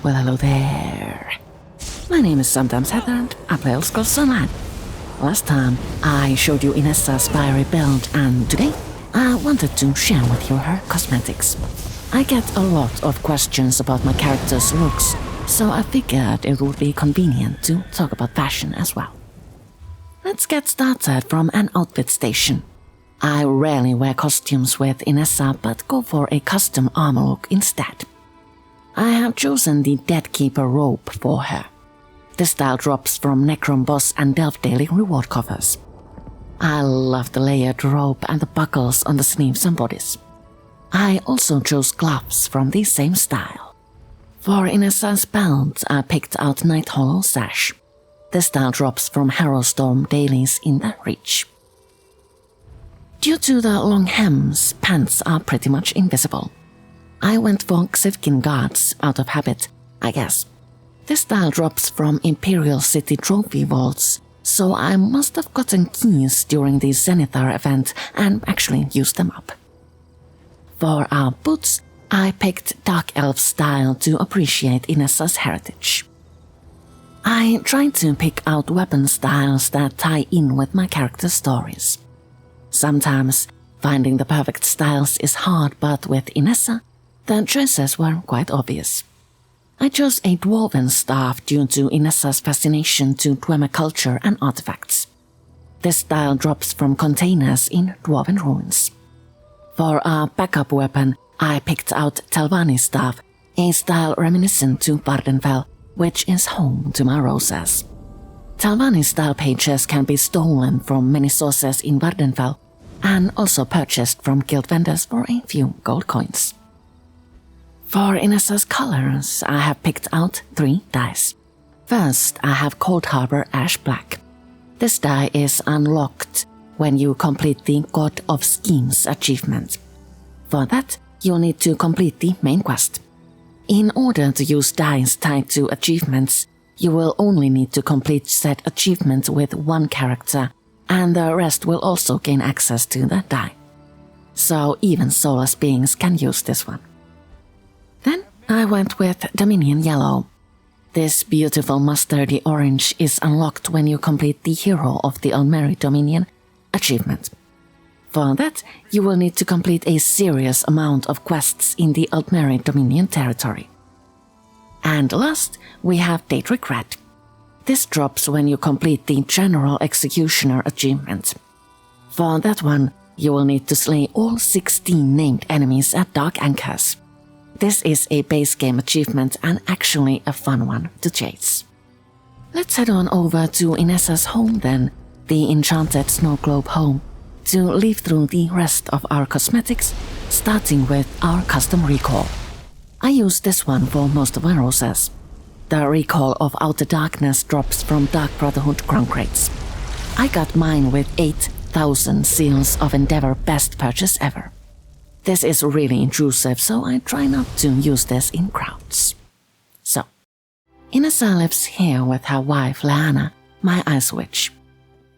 Well, hello there. My name is Sometimes Heather and I play SubClassed Online. Last time I showed you Inessa's fiery build, and today I wanted to share with you her cosmetics. I get a lot of questions about my character's looks, so I figured it would be convenient to talk about fashion as well. Let's get started from an outfit station. I rarely wear costumes with Inessa, but go for a custom armor look instead. I have chosen the Deadkeeper robe for her. This style drops from Necron Boss and Delve Daily reward covers. I love the layered robe and the buckles on the sleeves and bodies. I also chose gloves from the same style. For Inessa's belt, I picked out Night Hollow sash. This style drops from Harrowstorm dailies in the Reach. Due to the long hems, pants are pretty much invisible. I went for Xivkin guards out of habit, I guess. This style drops from Imperial City trophy vaults, so I must have gotten keys during the Zenithar event and actually used them up. For our boots, I picked Dark Elf style to appreciate Inessa's heritage. I tried to pick out weapon styles that tie in with my character's stories. Sometimes finding the perfect styles is hard, but with Inessa, the choices were quite obvious. I chose a dwarven staff due to Inessa's fascination to Dwemer culture and artifacts. This style drops from containers in dwarven ruins. For our backup weapon, I picked out Telvanni's staff, a style reminiscent to Vardenfell, which is home to my roses. Telvanni's style pages can be stolen from many sources in Vardenfell, and also purchased from guild vendors for a few gold coins. For Inessa's colors, I have picked out 3 dyes. First, I have Cold Harbor Ash Black. This dye is unlocked when you complete the God of Schemes achievement. For that, you'll need to complete the main quest. In order to use dyes tied to achievements, you will only need to complete said achievement with one character, and the rest will also gain access to the dye. So even soulless beings can use this one. Then I went with Dominion Yellow. This beautiful mustardy orange is unlocked when you complete the Hero of the Almeri Dominion achievement. For that, you will need to complete a serious amount of quests in the Almeri Dominion territory. And last, we have Daedric Red. This drops when you complete the General Executioner achievement. For that one, you will need to slay all 16 named enemies at Dark Anchors. This is a base game achievement and actually a fun one to chase. Let's head on over to Inessa's home then, the enchanted snow globe home, to leaf through the rest of our cosmetics, starting with our custom recall. I use this one for most of my roses. The recall of Outer Darkness drops from Dark Brotherhood crown crates. I got mine with 8,000 seals of Endeavor best purchase ever. This is really intrusive, so I try not to use this in crowds. So, Inessa lives here with her wife Leanna, my Ice Witch.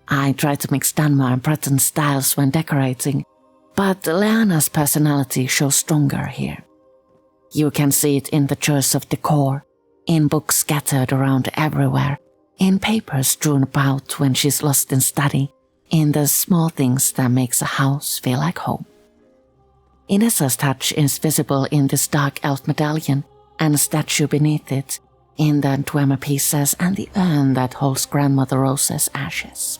I try to mix Dunmer and Breton styles when decorating, but Leanna's personality shows stronger here. You can see it in the choice of decor, in books scattered around everywhere, in papers strewn about when she's lost in study, in the small things that makes a house feel like home. Inessa's touch is visible in this Dark Elf medallion and a statue beneath it, in the Dwemer pieces and the urn that holds Grandmother Rose's ashes.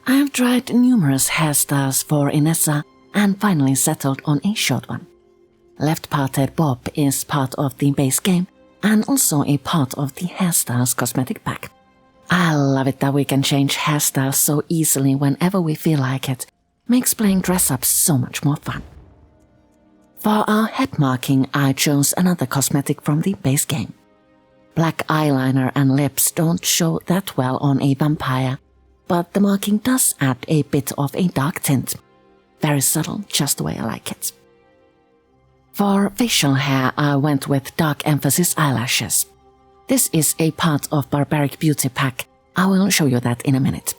I have tried numerous hairstyles for Inessa and finally settled on a short one. Left-parted bob is part of the base game and also a part of the hairstyles cosmetic pack. I love it that we can change hairstyles so easily whenever we feel like it. Makes playing dress-up so much more fun. For our head marking, I chose another cosmetic from the base game. Black eyeliner and lips don't show that well on a vampire, but the marking does add a bit of a dark tint. Very subtle, just the way I like it. For facial hair, I went with dark emphasis eyelashes. This is a part of Barbaric Beauty Pack. I will show you that in a minute.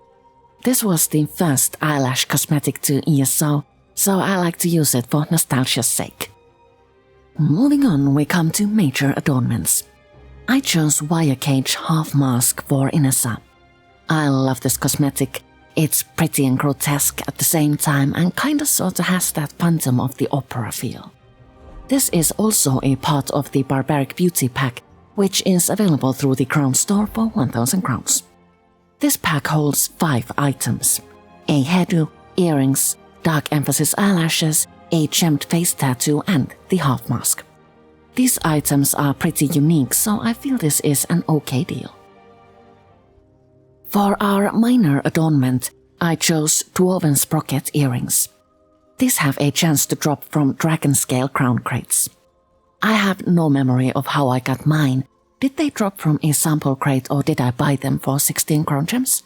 This was the first eyelash cosmetic to ESO, so I like to use it for nostalgia's sake. Moving on, we come to major adornments. I chose wire cage half mask for Inessa. I love this cosmetic. It's pretty and grotesque at the same time and kinda sorta has that Phantom of the Opera feel. This is also a part of the Barbaric Beauty pack, which is available through the Crown store for 1000 crowns. This pack holds 5 items: a hairdo, earrings, dark emphasis eyelashes, a gemmed face tattoo and the half mask. These items are pretty unique, so I feel this is an okay deal. For our minor adornment, I chose Dwarven Sprocket earrings. These have a chance to drop from dragon scale crown crates. I have no memory of how I got mine. Did they drop from a sample crate or did I buy them for 16 crown gems?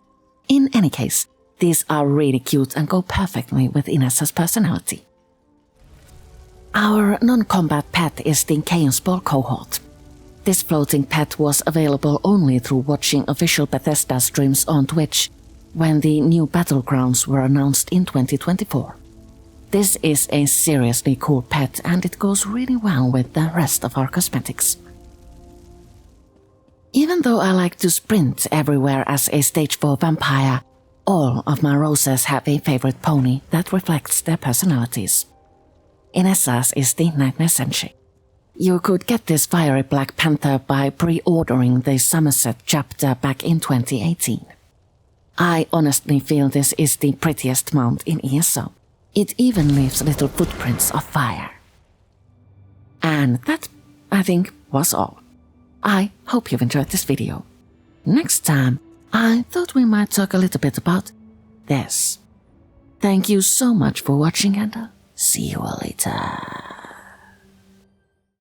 In any case, these are really cute and go perfectly with Inessa's personality. Our non-combat pet is the Chaos Ball cohort. This floating pet was available only through watching official Bethesda streams on Twitch when the new battlegrounds were announced in 2024. This is a seriously cool pet and it goes really well with the rest of our cosmetics. Even though I like to sprint everywhere as a stage 4 vampire, all of my roses have a favorite pony that reflects their personalities. Inessa's is the Nightmare Senshi. You could get this fiery Black Panther by pre-ordering the Somerset chapter back in 2018. I honestly feel this is the prettiest mount in ESO. It even leaves little footprints of fire. And that, I think, was all. I hope you've enjoyed this video. Next time, I thought we might talk a little bit about this. Thank you so much for watching and see you all later.